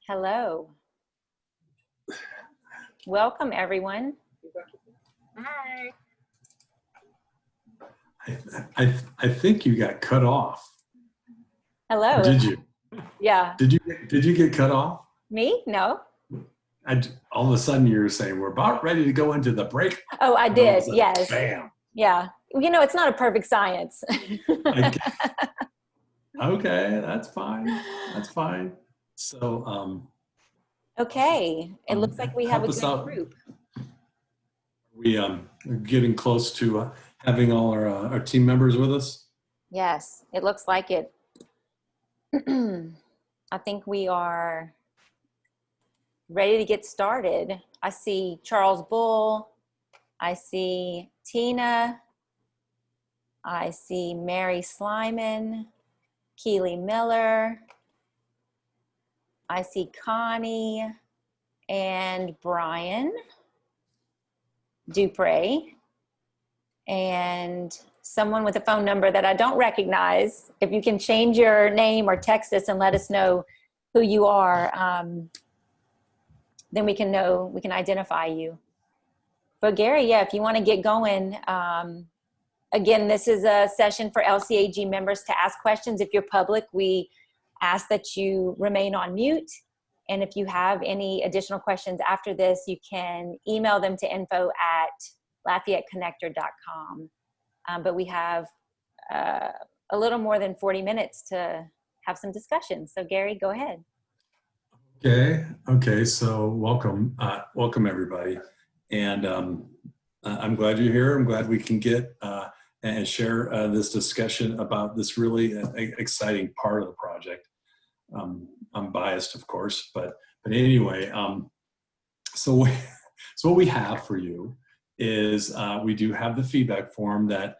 Hello. Welcome, everyone. Hi. I think you got cut off. Hello. Or did you? Yeah. Did you get cut off? Me? No. All of a sudden you were saying we're about ready to go into the break. Oh, I did. Yes. Bam. Yeah. You know, it's not a perfect science. Okay, that's fine. That's fine. So, okay. It looks like we have a good group. We getting close to having all our team members with us. Yes, it looks like it. I think we are ready to get started. I see Charles Bull. I see Tina. I see Mary Slyman, Keely Miller. I see Connie and Brian Dupre, and someone with a phone number that I don't recognize. If you can change your name or text us and let us know who you are, then we can know, we can identify you. But Gary, yeah, if you want to get going, again, this is a session for LCAG members to ask questions. If you're public, we ask that you remain on mute. And if you have any additional questions after this, you can email them to info@LafayetteConnector.com. But we have a little more than 40 minutes to have some discussion. So Gary, go ahead. Okay. So welcome everybody. And I'm glad you're here. I'm glad we can get and share this discussion about this really exciting part of the project. I'm biased, of course, but anyway, so what we have for you is we do have the feedback form that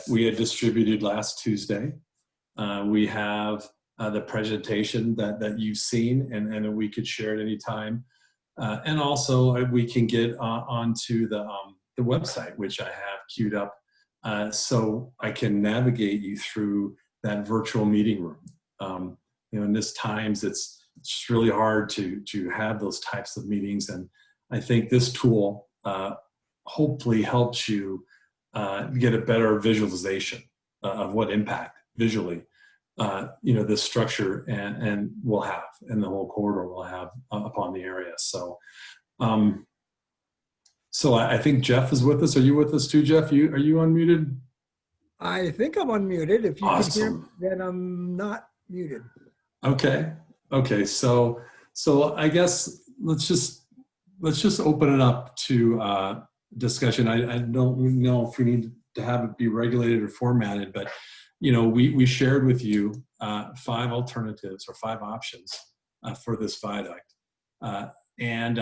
we had distributed last Tuesday. We have the presentation that you've seen and we could share at any time. And also we can get onto the website, which I have queued up so I can navigate you through that virtual meeting room. In this times, it's really hard to have those types of meetings. And I think this tool hopefully helps you get a better visualization of what impact visually, this structure and will have, and the whole corridor will have upon the area. So, I think Jeff is with us. Are you with us too, Jeff? Are you unmuted? I think I'm unmuted. If you Awesome. can hear me, then I'm not muted. Okay. So I guess let's just open it up to discussion. I don't know if we need to have it be regulated or formatted, but we shared with you 5 alternatives or 5 options for this viaduct, and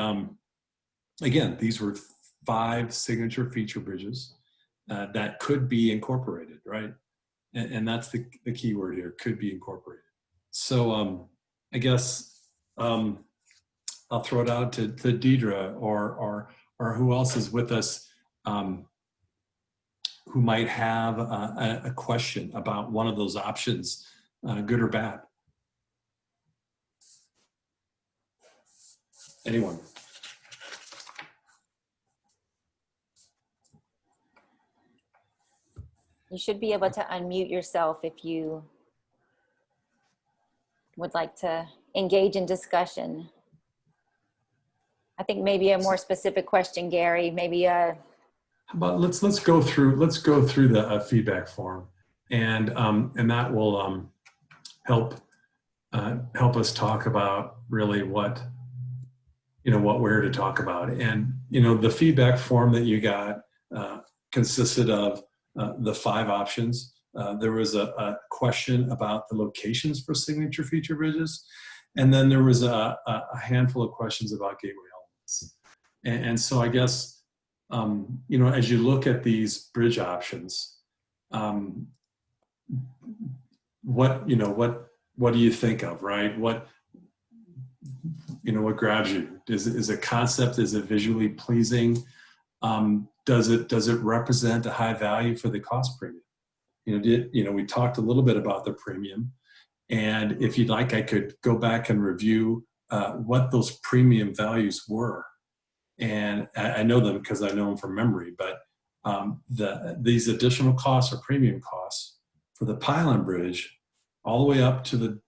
again, these were 5 signature feature bridges that could be incorporated, right? And that's the key word here: could be incorporated. So I guess I'll throw it out to Deidre or who else is with us who might have a question about one of those options, good or bad. Anyone? You should be able to unmute yourself if you would like to engage in discussion. I think maybe a more specific question, Gary, maybe How about let's go through the feedback form, and that will help us talk about really what we're to talk about. And the feedback form that you got consisted of the 5 options. There was a question about the locations for signature feature bridges, and then there was a handful of questions about gateway elements. And so I guess as you look at these bridge options, what do you think of, right? What grabs you? Is it concept? Is it visually pleasing? Does it represent a high value for the cost premium? We talked a little bit about the premium, and if you'd like, I could go back and review what those premium values were. And I know them because I know them from memory, but these additional costs or premium costs for the pylon bridge all the way up to the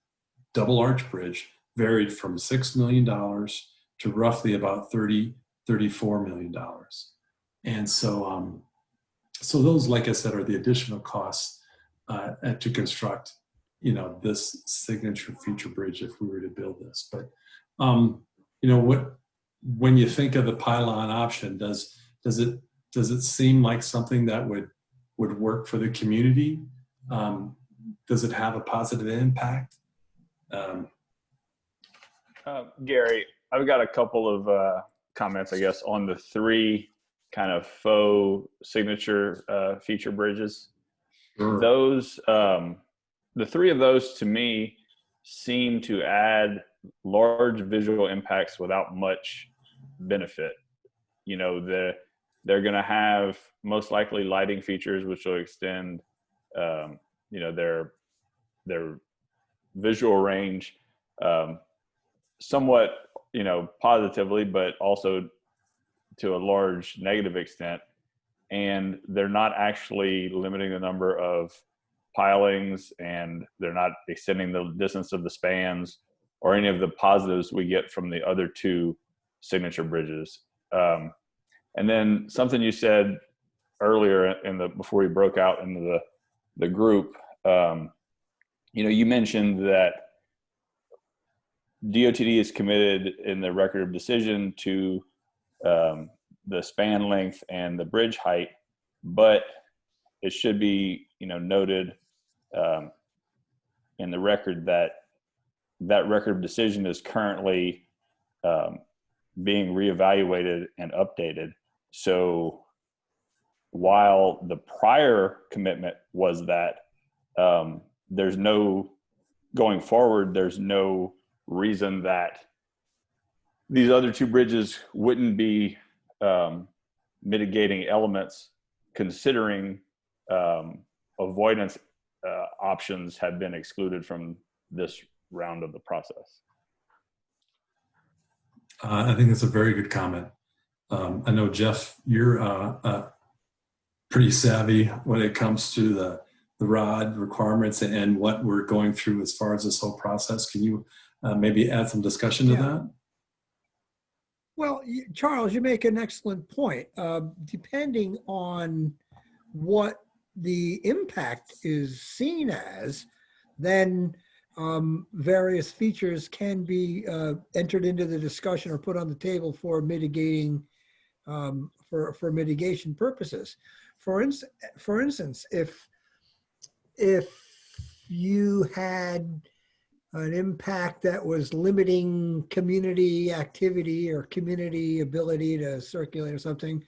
double arch bridge varied from $6 million to roughly about $34 million. And so, so those, like I said, are the additional costs to construct, this signature feature bridge if we were to build this. But, when you think of the pylon option, does it seem like something that would work for the community? Does it have a positive impact? Gary, I've got a couple of comments, I guess, on the three kind of faux signature feature bridges. Sure. Those, the three of those to me seem to add large visual impacts without much benefit. They're going to have most likely lighting features which will extend their visual range somewhat positively, but also to a large negative extent. And they're not actually limiting the number of pilings, and they're not extending the distance of the spans or any of the positives we get from the other two signature bridges. And then something you said earlier before we broke out into the group, you mentioned that DOTD is committed in the record of decision to the span length and the bridge height, but it should be noted in the record that record of decision is currently being reevaluated and updated. So while the prior commitment was that going forward, there's no reason that these other two bridges wouldn't be mitigating elements, considering avoidance options have been excluded from this round of the process. I think that's a very good comment. I know, Jeff, you're pretty savvy when it comes to the ROD requirements and what we're going through as far as this whole process. Can you maybe add some discussion to that? Well, Charles, you make an excellent point. Depending on what the impact is seen as, then various features can be entered into the discussion or put on the table for mitigating, for mitigation purposes. For instance, if you had an impact that was limiting community activity or community ability to circulate or something,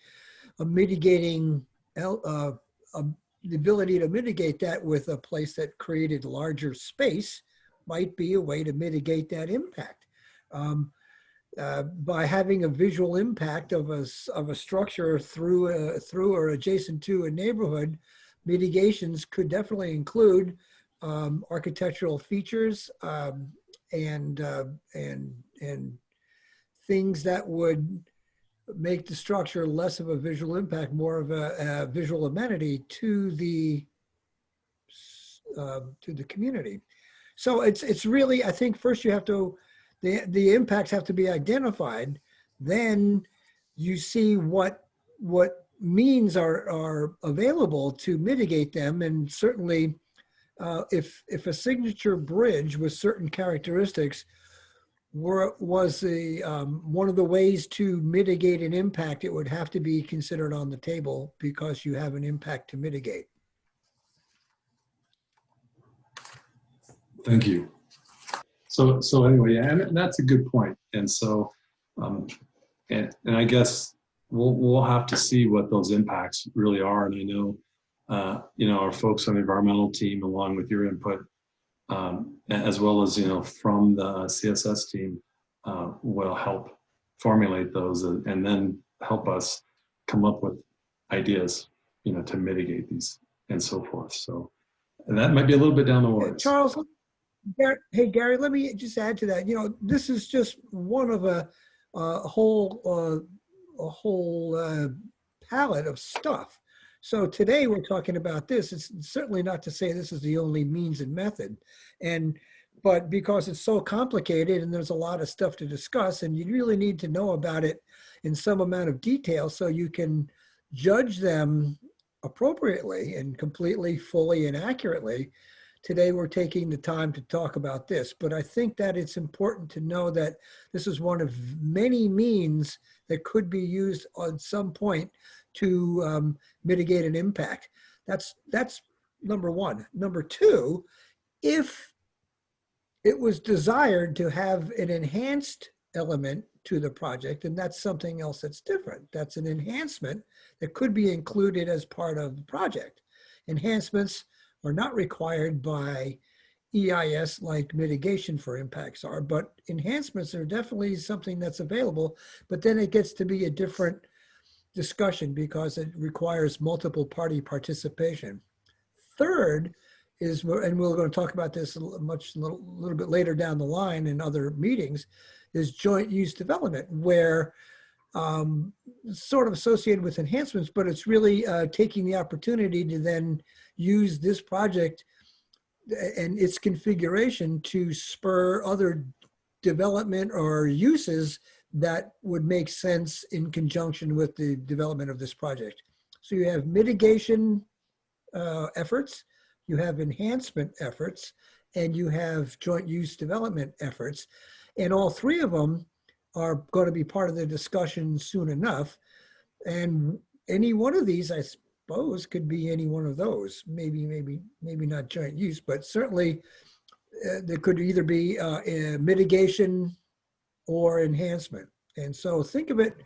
the ability to mitigate that with a place that created larger space might be a way to mitigate that impact. By having a visual impact of a structure through or adjacent to a neighborhood, mitigations could definitely include architectural features and things that would make the structure less of a visual impact, more of a visual amenity to the community. So it's really, I think first you have to, the impacts have to be identified. Then you see what means are available to mitigate them. And certainly if a signature bridge with certain characteristics was one of the ways to mitigate an impact, it would have to be considered on the table because you have an impact to mitigate. Thank you. So anyway, and that's a good point. And so, and I guess we'll have to see what those impacts really are. And I know, our folks on the environmental team, along with your input, as well as, from the CSS team, will help formulate those and then help us come up with ideas, to mitigate these and so forth. So, and that might be a little bit down the road. Charles, Hey, Gary, let me just add to that. This is just one of a whole palette of stuff. So today we're talking about this. It's certainly not to say this is the only means and method, but because it's so complicated and there's a lot of stuff to discuss, and you really need to know about it in some amount of detail so you can judge them appropriately and completely, fully, and accurately. Today, we're taking the time to talk about this, but I think that it's important to know that this is one of many means that could be used at some point to mitigate an impact. That's number one. Number two, if it was desired to have an enhanced element to the project, and that's something else that's different. That's an enhancement that could be included as part of the project. Enhancements are not required by EIS like mitigation for impacts are, but enhancements are definitely something that's available, but then it gets to be a different discussion because it requires multiple party participation. Third is, and we're going to talk about this a little bit later down the line in other meetings, is joint use development, where sort of associated with enhancements, but it's really taking the opportunity to then use this project and its configuration to spur other development or uses that would make sense in conjunction with the development of this project. So you have mitigation efforts, you have enhancement efforts, and you have joint use development efforts. And all three of them are going to be part of the discussion soon enough. And any one of these, I suppose, could be any one of those. Maybe not joint use, but certainly there could either be mitigation or enhancement. And so think of it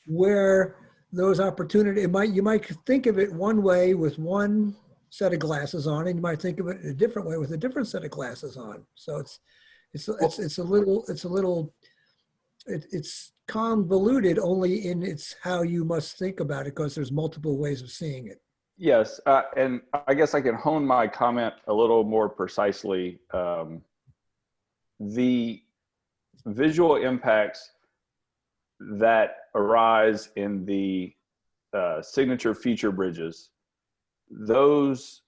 where those opportunities, you might think of it one way with one set of glasses on, and you might think of it a different way with a different set of glasses on. So it's convoluted only in its how you must think about it, because there's multiple ways of seeing it. Yes, and I guess I can hone my comment a little more precisely. The visual impacts that arise in the signature feature bridges, those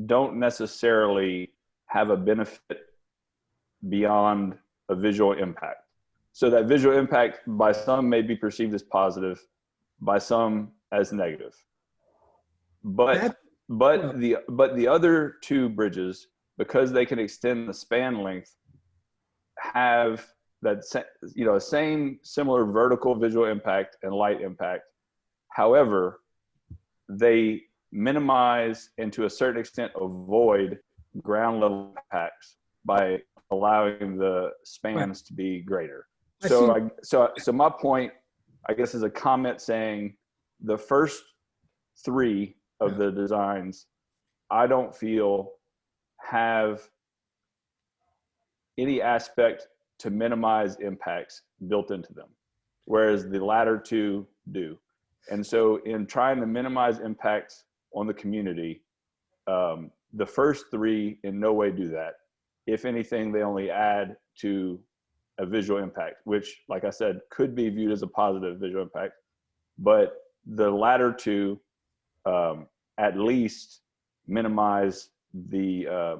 don't necessarily have a benefit beyond a visual impact. So that visual impact by some may be perceived as positive, by some as negative. But the other two bridges, because they can extend the span length, have that same similar vertical visual impact and light impact. However, they minimize and to a certain extent avoid ground level impacts by allowing the spans to be greater. So my point, I guess, is a comment saying the first three of the designs, I don't feel have any aspect to minimize impacts built into them, whereas the latter two do. And so in trying to minimize impacts on the community, the first three in no way do that. If anything, they only add to a visual impact, which, like I said, could be viewed as a positive visual impact. But the latter two at least minimize the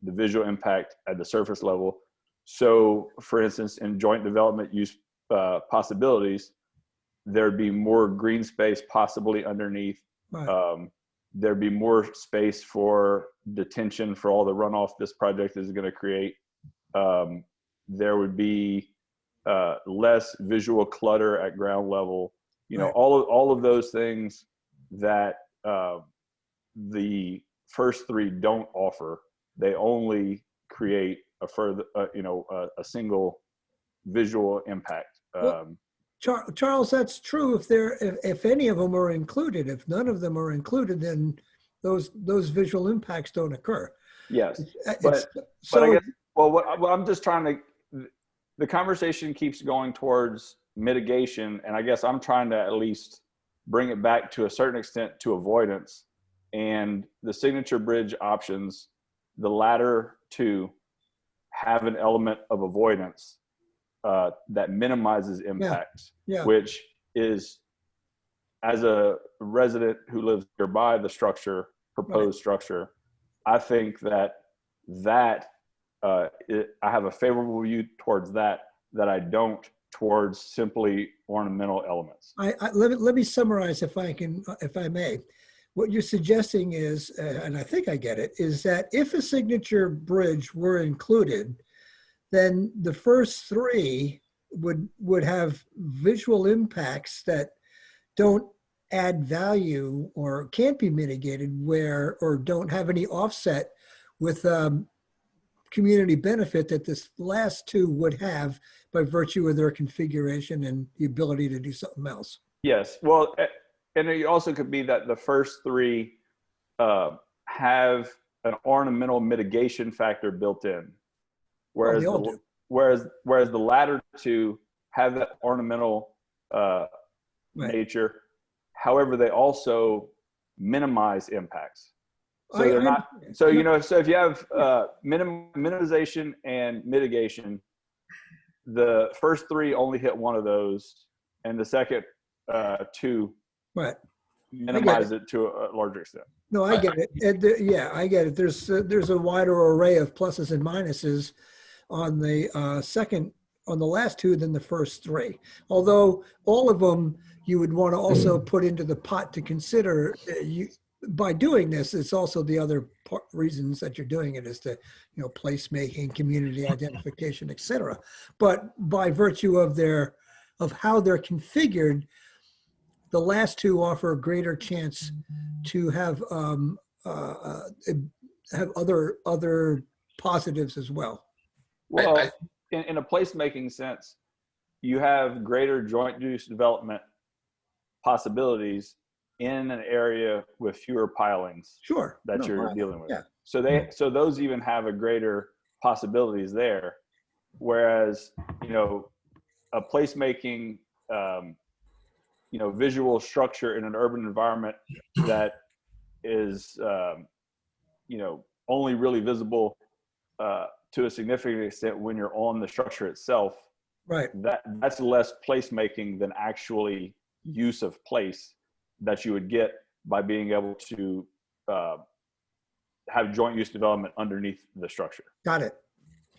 visual impact at the surface level. So, for instance, in joint development use possibilities, there'd be more green space possibly underneath. Right. There'd be more space for detention for all the runoff this project is going to create. There would be less visual clutter at ground level. Right. All of those things that the first three don't offer. They only create a further, a single visual impact. Charles, that's true if any of them are included. If none of them are included, then those visual impacts don't occur. Yes, but I guess, what I'm just trying to, the conversation keeps going towards mitigation, and I guess I'm trying to at least bring it back to a certain extent to avoidance. And the signature bridge options, the latter two, have an element of avoidance that minimizes impacts, Yeah. which is, as a resident who lives nearby the structure, proposed structure, I think that I have a favorable view towards that I don't towards simply ornamental elements. Let me summarize if I may. What you're suggesting is, and I think I get it, is that if a signature bridge were included, then the first three would have visual impacts that don't add value or can't be mitigated or don't have any offset with community benefit that this last two would have by virtue of their configuration and the ability to do something else. Yes, well, and it also could be that the first three have an ornamental mitigation factor built in, whereas they all do. whereas the latter two have that ornamental nature. However, they also minimize impacts. So they're not. So so if you have minimization and mitigation, the first three only hit one of those, and the second two minimize it to a larger extent. No, I get it. I get it. There's a wider array of pluses and minuses on the on the last two than the first three. Although all of them you would want to also put into the pot to consider. By doing this, it's also the other reasons that you're doing it is to, placemaking, community identification, etc. But by virtue of how they're configured, the last two offer a greater chance to have other positives as well. Well, in a placemaking sense, you have greater joint use development possibilities in an area with fewer pilings that you're dealing with. Yeah. So those even have a greater possibilities there. Whereas, a placemaking, visual structure in an urban environment that is, only really visible to a significant extent when you're on the structure itself. Right. That's less placemaking than actually use of place that you would get by being able to have joint use development underneath the structure. Got it.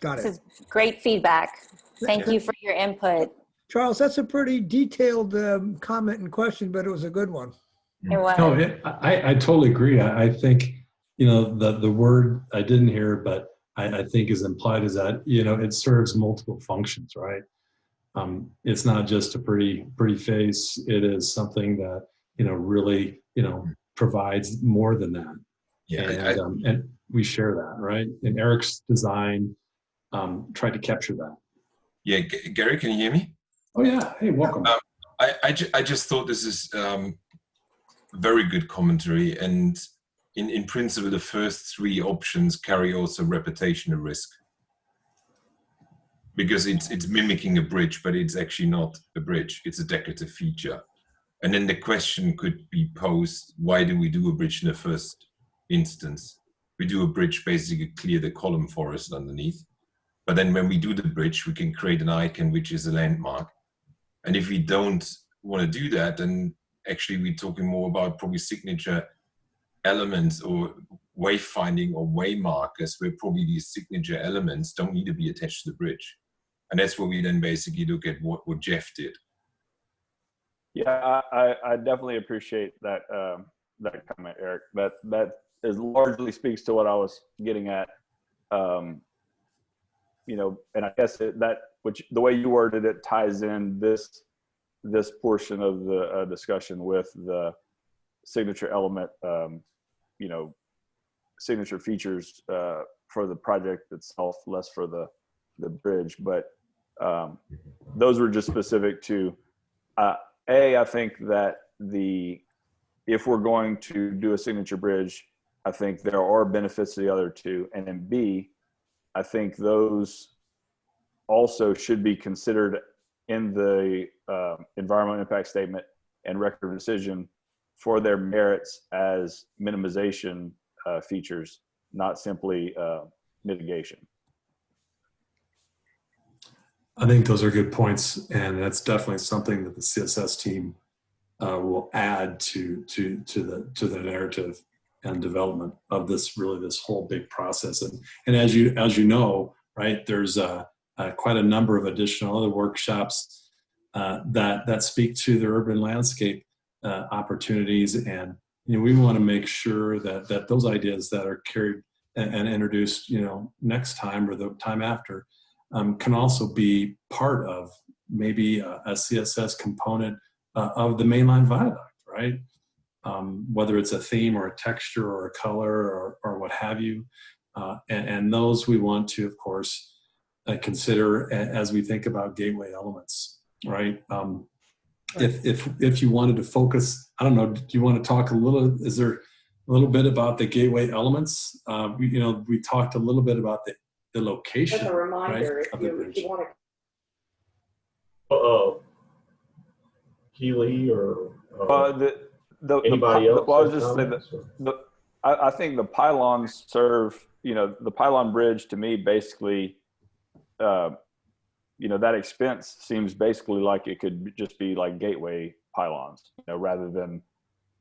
This is great feedback. Thank you for your input. Charles, that's a pretty detailed comment and question, but it was a good one. It was. No, I totally agree. I think, the word I didn't hear, but I think is implied is that, it serves multiple functions, right? It's not just a pretty face. It is something that, really, provides more than that. Yeah, and we share that, right? And Eric's design tried to capture that. Yeah, Gary, can you hear me? Oh yeah, hey, welcome. I just thought this is very good commentary, and in principle, the first three options carry also reputational risk because it's mimicking a bridge, but it's actually not a bridge. It's a decorative feature. And then the question could be posed, why do we do a bridge in the first instance? We do a bridge basically to clear the column forest underneath. But then when we do the bridge, we can create an icon, which is a landmark. And if we don't want to do that, then actually we're talking more about probably signature elements or wayfinding or way markers, where probably these signature elements don't need to be attached to the bridge. And that's where we then basically look at what Jeff did. Yeah, I definitely appreciate that that comment, Eric. That is largely speaks to what I was getting at. And I guess the way you worded it ties in this portion of the discussion with the signature element, signature features for the project itself, less for the bridge. But those were just specific to. I think that if we're going to do a signature bridge, I think there are benefits to the other two. And then B, I think those also should be considered in the environmental impact statement and record of decision for their merits as minimization features, not simply mitigation. I think those are good points, and that's definitely something that the CSS team will add to the narrative and development of this whole big process. And as you know, right, there's quite a number of additional other workshops that speak to the urban landscape opportunities, and we want to make sure that those ideas that are carried and introduced, next time or the time after, can also be part of maybe a CSS component of the mainline viaduct, right? Whether it's a theme or a texture or a color or what have you. And those we want to, of course, consider as we think about gateway elements, right? If you wanted to focus, I don't know, do you want to talk is there a little bit about the gateway elements? We talked a little bit about the location, As a reminder, right, if of the you bridge. want to. Keely or Anybody else? Well, I was just saying that I think the pylons serve, the pylon bridge to me basically, that expense seems basically like it could just be like gateway pylons, rather than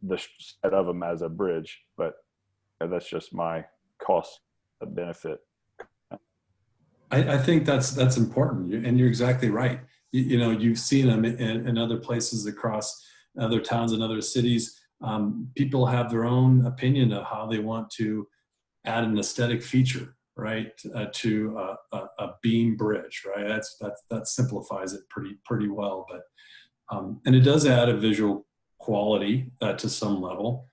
the set of them as a bridge. But that's just my cost benefit. I think that's important, and you're exactly right. You've seen them in other places across other towns and other cities. People have their own opinion of how they want to add an aesthetic feature, right, to a beam bridge, right? That simplifies it pretty well, but and it does add a visual quality to some level.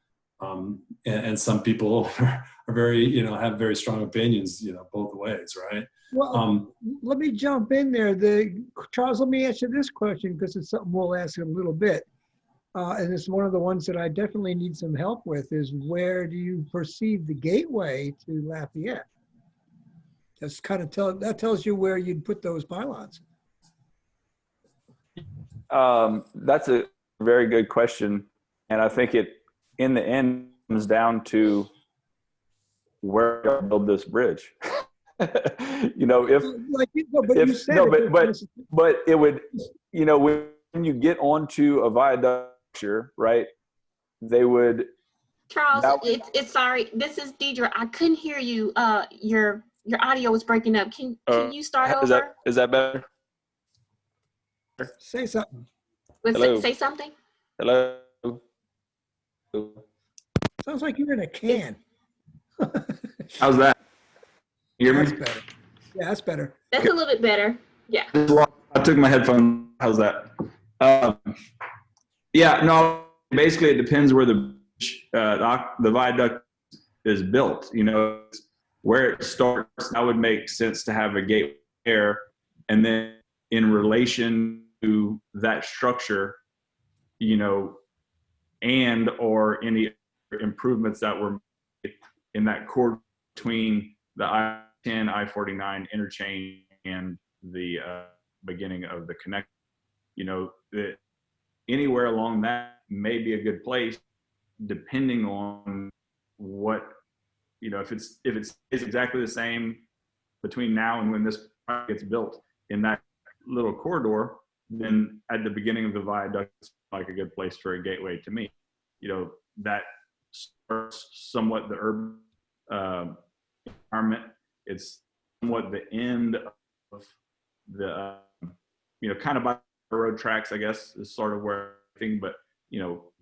And some people are very, have very strong opinions, both ways, right? Well, let me jump in there. Charles, let me answer this question because it's something we'll ask in a little bit. And it's one of the ones that I definitely need some help with is where do you perceive the gateway to Lafayette? That's kind of that tells you where you'd put those pylons. That's a very good question. And I think it, in the end, comes down to where you build this bridge. But it would, when you get onto a viaduct, right, they would. Charles, it's sorry. This is Deidre. I couldn't hear you. Your audio was breaking up. Can you start over? Is that better? Say something. Hello? Say something. Hello. Sounds like you're in a can. How's that? You hear me? That's better. Yeah, that's better. That's a little bit better. Yeah. I took my headphones. How's that? Yeah, no, basically it depends where the viaduct is built. Where it starts, that would make sense to have a gateway there. And then in relation to that structure, and or any improvements that were made in that corridor between the I-10, I-49 interchange and the beginning of the connect, anywhere along that may be a good place, depending on what, if it's exactly the same between now and when this project gets built in that little corridor, then at the beginning of the viaduct, it's like a good place for a gateway to me. That starts somewhat the urban environment. It's somewhat the end of the, kind of by the road tracks, I guess, is sort of where everything, but,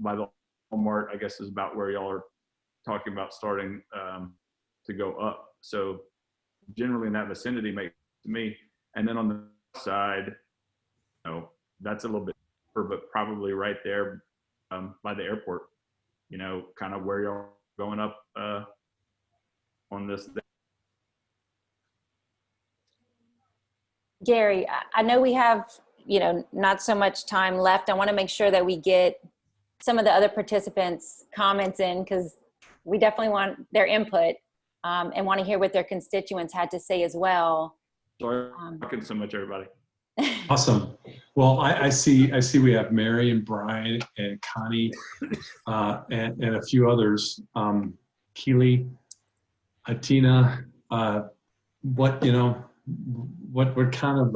by the Walmart, I guess, is about where y'all are talking about starting to go up. So generally in that vicinity makes to me. And then on the side, that's a little bit deeper, but probably right there by the airport, kind of where you're going up on this. Gary, I know we have, not so much time left. I want to make sure that we get some of the other participants' comments in because we definitely want their input and want to hear what their constituents had to say as well. Sorry, talking so much, everybody. Awesome. Well, I see we have Mary and Brian and Connie and a few others. Keely, Tina, what kind of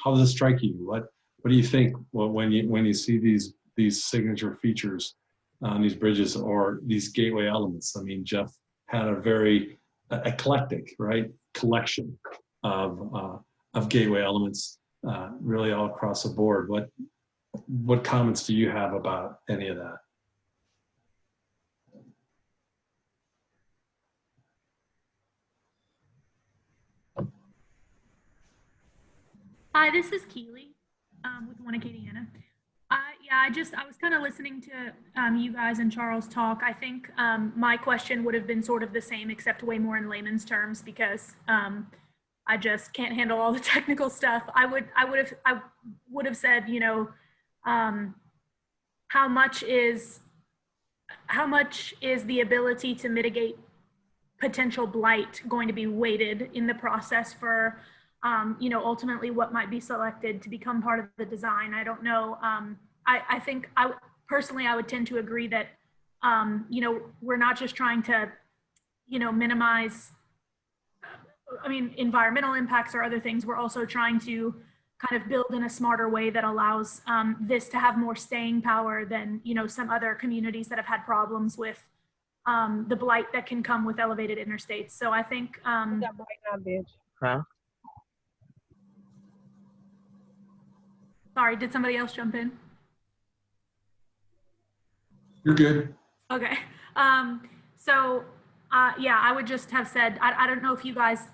how does it strike you? What do you think when you see these signature features on these bridges or these gateway elements? I mean, Jeff had a very eclectic, right, collection of gateway elements, really all across the board. What comments do you have about any of that? Hi, this is Keely with One Acadiana. Yeah, I was kind of listening to you guys and Charles talk. I think my question would have been sort of the same, except way more in layman's terms, because I just can't handle all the technical stuff. I would have said, you know, how much is the ability to mitigate potential blight going to be weighted in the process for, you know, ultimately what might be selected to become part of the design. I don't know. I think personally, I would tend to agree that, you know, we're not just trying to, you know, minimize, I mean, environmental impacts or other things. We're also trying to kind of build in a smarter way that allows this to have more staying power than, you know, some other communities that have had problems with the blight that can come with elevated interstates. So I think sorry, did somebody else jump in? You're good. Okay. Yeah, I would just have said, I don't know if you guys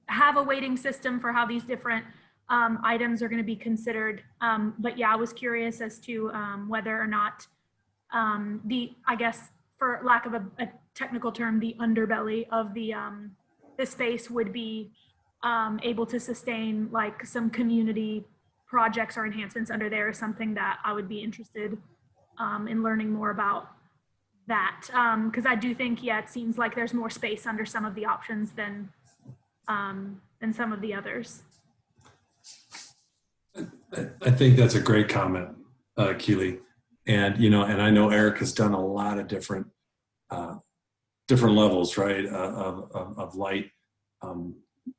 have a weighting system for how these different items are going to be considered. But yeah, I was curious as to whether or not I guess, for lack of a technical term, the underbelly of the space would be able to sustain like some community projects or enhancements under there, is something that I would be interested in learning more about that. Because I do think, yeah, it seems like there's more space under some of the options than some of the others. I think that's a great comment, Keely. And, you know, and I know Eric has done a lot of different levels, right, of light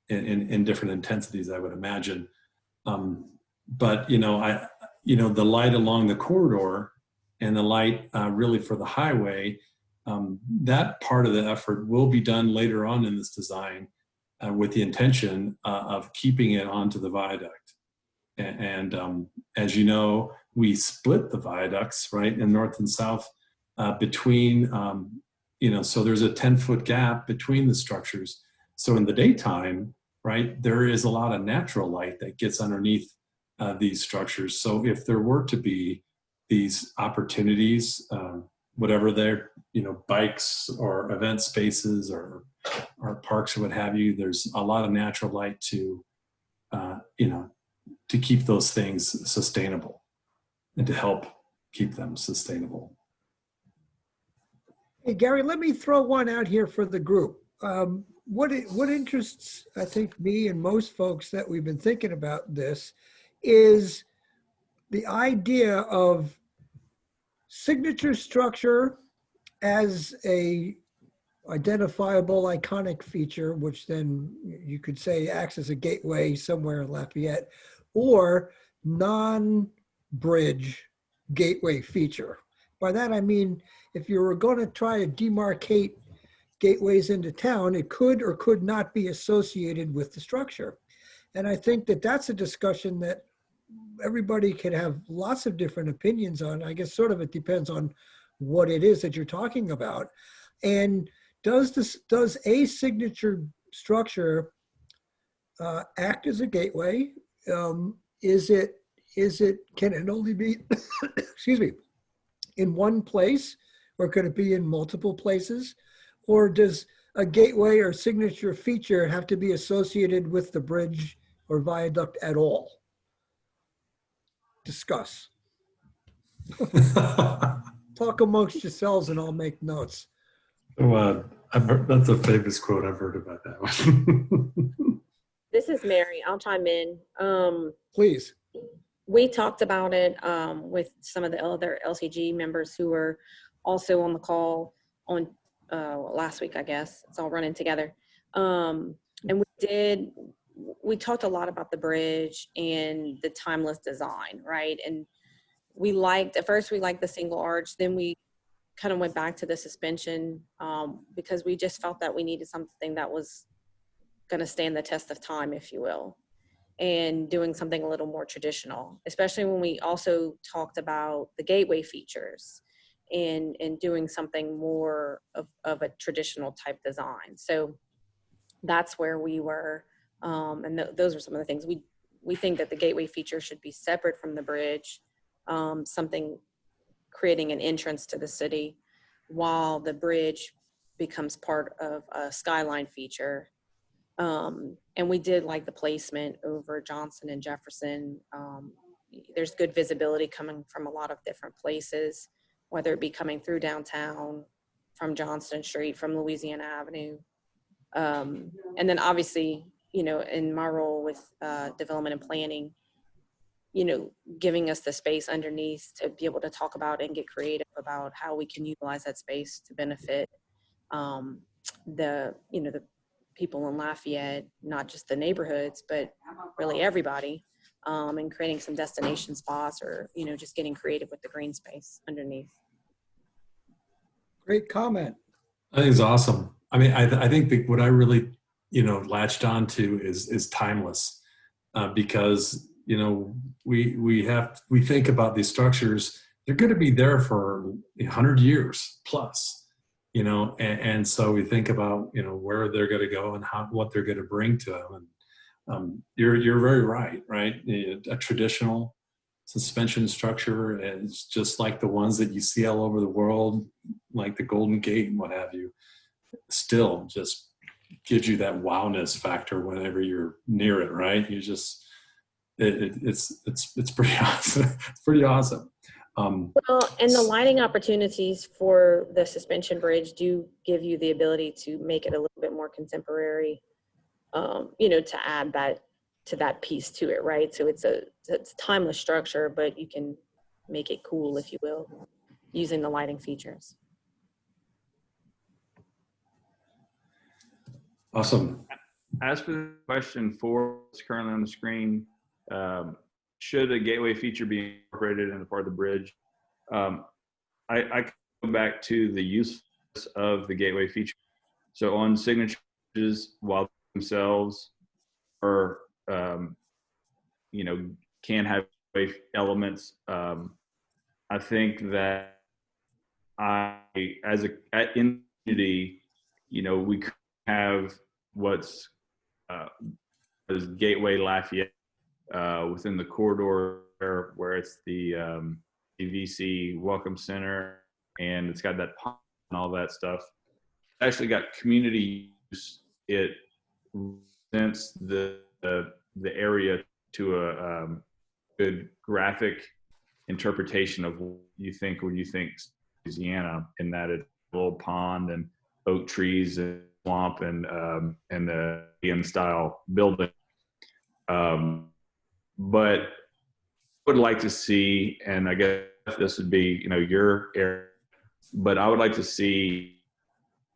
in different intensities, I would imagine. But, you know, the light along the corridor and the light really for the highway, that part of the effort will be done later on in this design with the intention of keeping it onto the viaduct. And as you know, we split the viaducts, right, in north and south between, you know, so there's a 10-foot gap between the structures. So in the daytime, right, there is a lot of natural light that gets underneath these structures. So if there were to be these opportunities, whatever they're, you know, bikes or event spaces or parks or what have you, there's a lot of natural light to, you know, to keep those things sustainable and to help keep them sustainable. Hey, Gary, let me throw one out here for the group. What interests, I think, me and most folks that we've been thinking about this is the idea of signature structure as a identifiable iconic feature, which then you could say acts as a gateway somewhere in Lafayette, or non-bridge gateway feature. By that I mean, if you were going to try to demarcate gateways into town, it could or could not be associated with the structure. And I think that that's a discussion that everybody can have lots of different opinions on. I guess sort of it depends on what it is that you're talking about. And does a signature structure act as a gateway? Can it only be, excuse me, in one place, or could it be in multiple places? Or does a gateway or signature feature have to be associated with the bridge or viaduct at all? Discuss. Talk amongst yourselves and I'll make notes. Well, that's a famous quote. I've heard about that one. This is Mary. I'll chime in. Please. We talked about it with some of the other LCG members who were also on the call on we talked a lot about the bridge and the timeless design, right? And we liked, at first we liked the single arch, then we kind of went back to the suspension because we just felt that we needed something that was going to stand the test of time, if you will, and doing something a little more traditional, especially when we also talked about the gateway features and doing something more of a traditional type design. So that's where we were. And those are some of the things we think that the gateway feature should be separate from the bridge, something creating an entrance to the city, while the bridge becomes part of a skyline feature. And we did like the placement over Johnson and Jefferson. There's good visibility coming from a lot of different places, whether it be coming through downtown, from Johnston Street, from Louisiana Avenue. And then obviously, you know, in my role with development and planning, you know, giving us the space underneath to be able to talk about and get creative about how we can utilize that space to benefit the people in Lafayette, not just the neighborhoods, but really everybody, and creating some destination spots, or, you know, just getting creative with the green space underneath. Great comment. I think it's awesome. I mean, I think that what I really, you know, latched on to is timeless, because, you know, we think about these structures, they're going to be there for 100 years plus. You know, and so we think about, you know, where they're going to go and what they're going to bring to them. And you're very right? A traditional suspension structure is just like the ones that you see all over the world, like the Golden Gate and what have you. Still, just gives you that wowness factor whenever you're near it, right? You just it's pretty awesome. It's pretty awesome. Well, and the lighting opportunities for the suspension bridge do give you the ability to make it a little bit more contemporary, you know, to add that to that piece to it, right? So it's a timeless structure, but you can make it cool, if you will, using the lighting features. Awesome. As for the question for what's currently on the screen, should a gateway feature be incorporated into part of the bridge? I go back to the usefulness of the gateway feature. So on signatures, while themselves are, you know, can have elements, I think that as a community, you know, we could have what's as Gateway Lafayette within the corridor where it's the VC Welcome Center, and it's got that pond and all that stuff. It's actually got community use. It presents the area to a good graphic interpretation of what you think when you think Louisiana, in that it's a little pond and oak trees and swamp and the Indian style building. But I would like to see, and I guess this would be, you know, your area, but I would like to see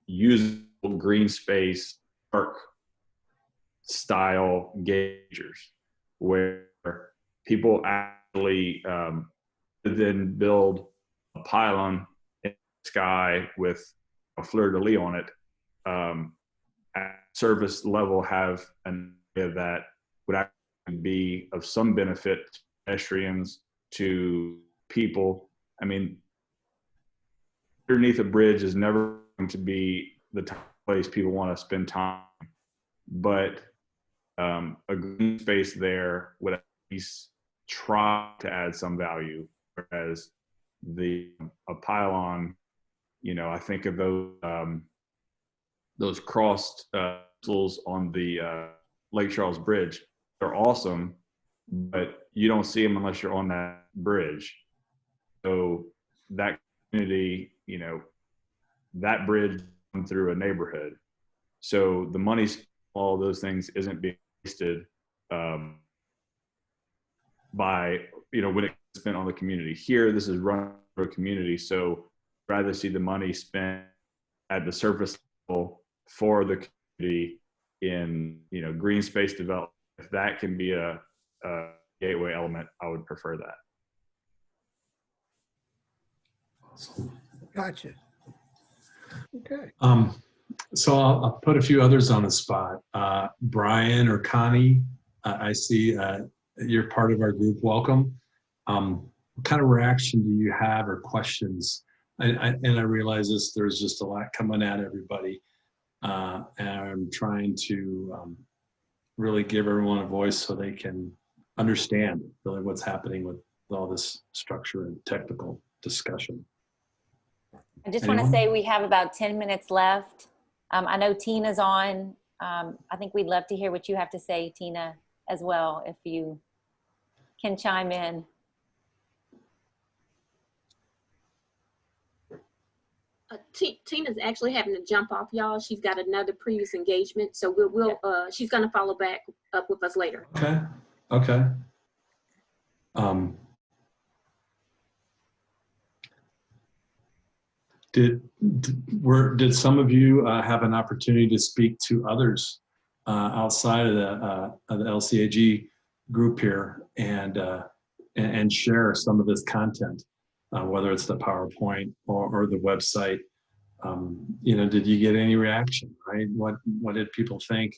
usable green space park style gauges where people actually then build a pylon in the sky with a fleur-de-lis on it, at surface level have an area that would actually be of some benefit to pedestrians, to people. I mean, underneath a bridge is never going to be the place people want to spend time, but a green space there would at least try to add some value, whereas a pylon, you know, I think of those crossed tools on the Lake Charles Bridge. They're awesome, but you don't see them unless you're on that bridge. So that community, you know, that bridge comes through a neighborhood. So the money, all those things isn't being wasted by, you know, when it's spent on the community. Here, this is run for a community, so I'd rather see the money spent at the surface level for the community in, you know, green space development, if that can be a gateway element, I would prefer that. Awesome. Gotcha. Okay. So I'll put a few others on the spot. Brian or Connie, I see you're part of our group. Welcome. What kind of reaction do you have or questions? And I realize there's just a lot coming at everybody. And I'm trying to really give everyone a voice so they can understand really what's happening with all this structure and technical discussion. I just want to say we have about 10 minutes left. I know Tina's on. I think we'd love to hear what you have to say, Tina, as well, if you can chime in. Tina's actually having to jump off, y'all. She's got another previous engagement, so she's gonna follow back up with us later. Okay. Okay. Did some of you have an opportunity to speak to others outside of the LCAG group here and share some of this content, whether it's the PowerPoint or the website? Did you get any reaction? Right? What did people think?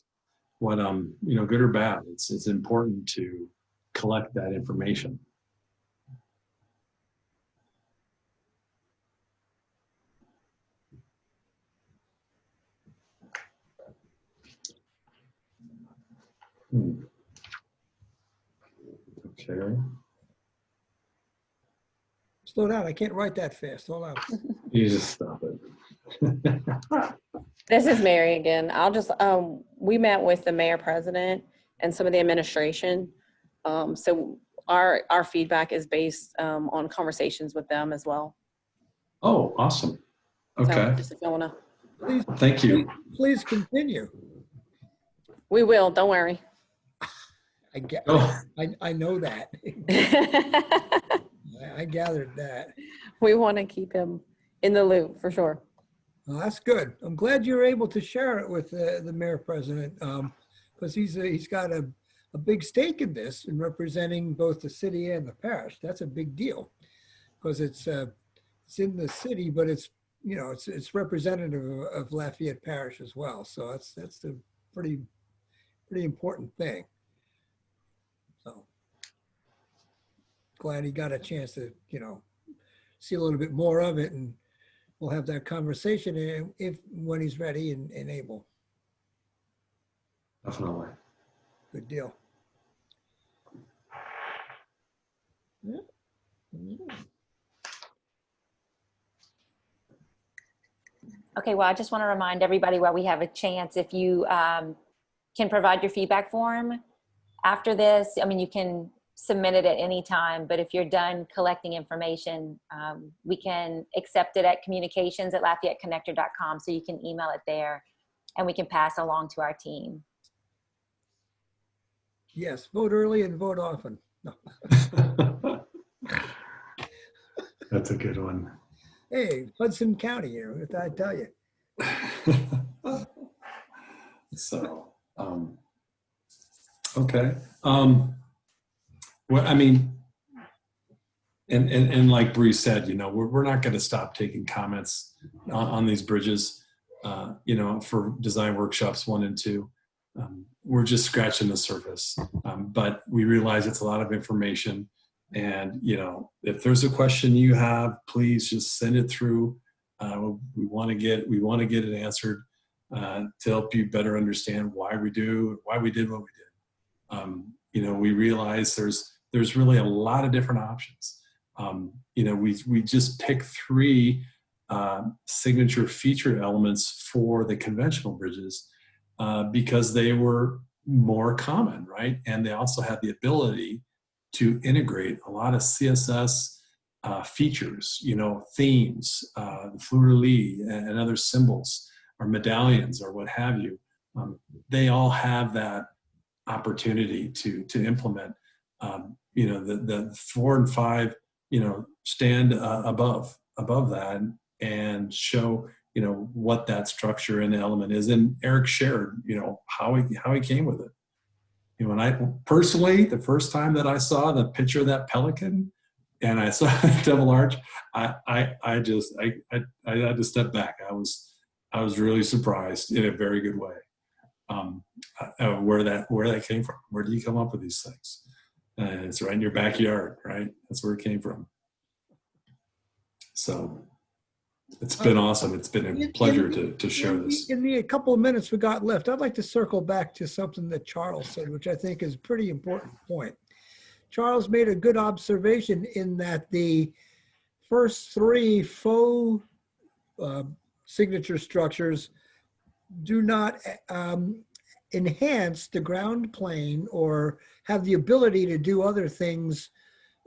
What good or bad? It's important to collect that information. Okay. Slow down. I can't write that fast. Hold on. You just stop it. This is Mary again. I'll just, we met with the mayor president and some of the administration. So our feedback is based on conversations with them as well. Oh, awesome. Okay. So just if you wanna. Thank you. Please continue. We will, don't worry. I know that. I gathered that. We want to keep him in the loop for sure. Well, that's good. I'm glad you're able to share it with the mayor president because he's got a big stake in this in representing both the city and the parish. That's a big deal because it's in the city, but it's representative of Lafayette Parish as well. So that's a pretty important thing. So glad he got a chance to see a little bit more of it, and we'll have that conversation when he's ready and able. Definitely. Good deal. Yeah. Okay, well, I just want to remind everybody while we have a chance, if you can provide your feedback form after this. I mean, you can submit it at any time, but if you're done collecting information, we can accept it at communications@LafayetteConnector.com, so you can email it there and we can pass along to our team. Yes, vote early and vote often. No. That's a good one. Hey, Hudson County here, what did I tell you? So, okay. Well, I mean, and like Bree said, we're not going to stop taking comments on these bridges, for design workshops 1 and 2. We're just scratching the surface, but we realize it's a lot of information. And, if there's a question you have, please just send it through. We want to get it answered to help you better understand why we did what we did. We realize there's really a lot of different options. We just picked 3 signature feature elements for the conventional bridges because they were more common, right? And they also had the ability to integrate a lot of CSS features, themes, the fleur-de-lis and other symbols or medallions or what have you. They all have that opportunity to implement. The 4 and 5, stand above that and show, what that structure and element is. And Eric shared, how he came with it. You know, when I personally, the first time that I saw the picture of that pelican and I saw double arch, I had to step back. I was really surprised in a very good way. Where that came from. Where do you come up with these things? It's right in your backyard, right? That's where it came from. So it's been awesome. It's been a pleasure to share this. In the couple of minutes we got left, I'd like to circle back to something that Charles said, which I think is a pretty important point. Charles made a good observation in that the first three faux signature structures do not enhance the ground plane or have the ability to do other things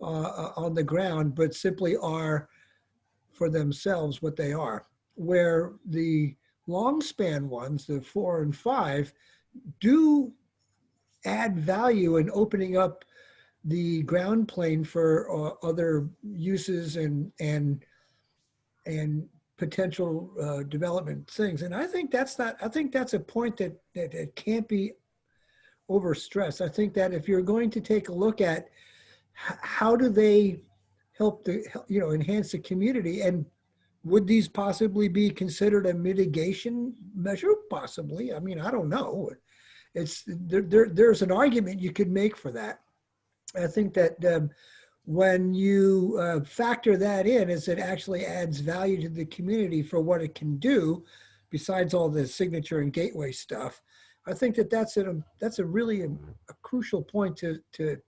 on the ground, but simply are for themselves what they are. Where the long span ones, the 4 and 5, do add value in opening up the ground plane for other uses and potential development things. And I think that's a point that can't be overstressed. I think that if you're going to take a look at how do they help enhance the community, and would these possibly be considered a mitigation measure? Possibly. I mean, I don't know. There's an argument you could make for that. I think that when you factor that in, as it actually adds value to the community for what it can do, besides all the signature and gateway stuff, I think that that's a really a crucial point to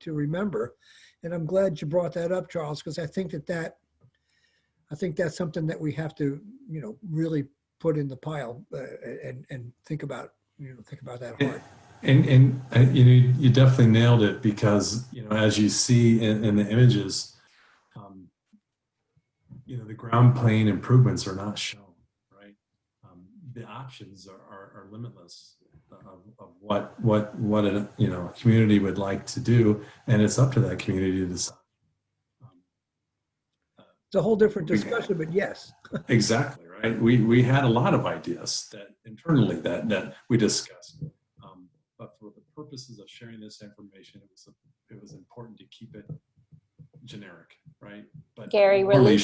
remember. And I'm glad you brought that up, Charles, because I think that's something that we have to, really put in the pile and think about that hard. And you definitely nailed it, because as you see in the images, the ground plane improvements are not shown, right? The options are limitless of what a community would like to do, and it's up to that community to decide. It's a whole different discussion, but yes. Exactly, right? We had a lot of ideas that internally that we discussed. But for the purposes of sharing this information, it was important to keep it generic, right? But Gary, Gary,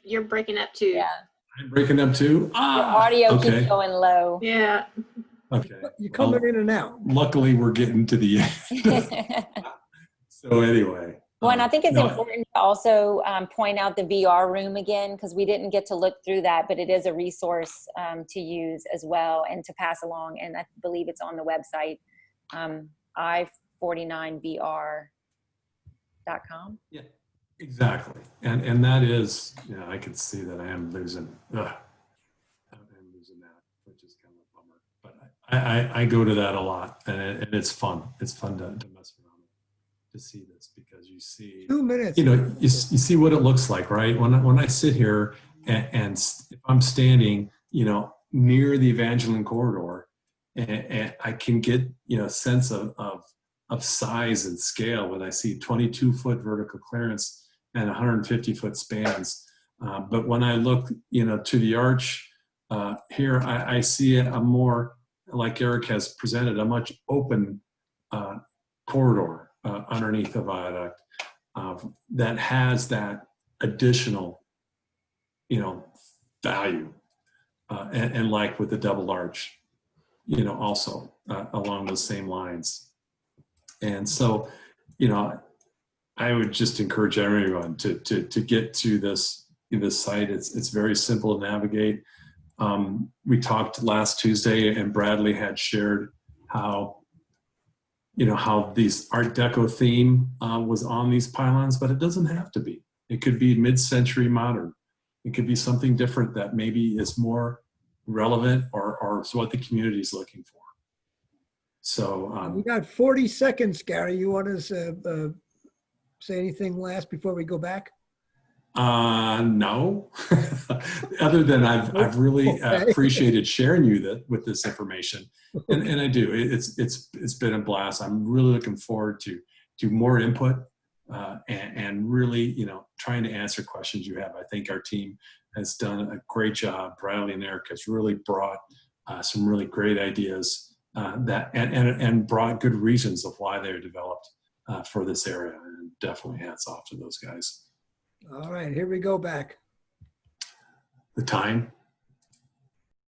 you're breaking up too. Yeah. I'm breaking up too. Your audio keeps going low. Yeah. Okay. You're coming in and out. Luckily, we're getting to the end. So anyway. Well, and I think it's important to also point out the VR room again, because we didn't get to look through that, but it is a resource to use as well and to pass along. And I believe it's on the website, i49vr.com. Yeah, exactly. And that is, I can see that I am losing. I'm losing that, which is kind of a bummer. But I go to that a lot, and it's fun. It's fun to mess around to see this, because you see 2 minutes. You see what it looks like, right? When I sit here and if I'm standing, near the Evangeline corridor, and I can get a sense of size and scale when I see 22-foot vertical clearance and 150-foot spans. But when I look, to the arch here, I see a more, like Eric has presented, a much open corridor underneath the viaduct that has that additional, value, and like with the double arch, also along those same lines. And so, I would just encourage everyone to get to this site. It's very simple to navigate. We talked last Tuesday, and Bradley had shared how these Art Deco theme was on these pylons, but it doesn't have to be. It could be mid-century modern. It could be something different that maybe is more relevant or is what the community is looking for. So we got 40 seconds, Gary. You want to say anything last before we go back? No. Other than I've really appreciated sharing with this information, and I do. It's been a blast. I'm really looking forward to more input and really trying to answer questions you have. I think our team has done a great job. Bradley and Eric has really brought some really great ideas and brought good reasons of why they're developed for this area. And definitely hats off to those guys. All right, here we go back. The time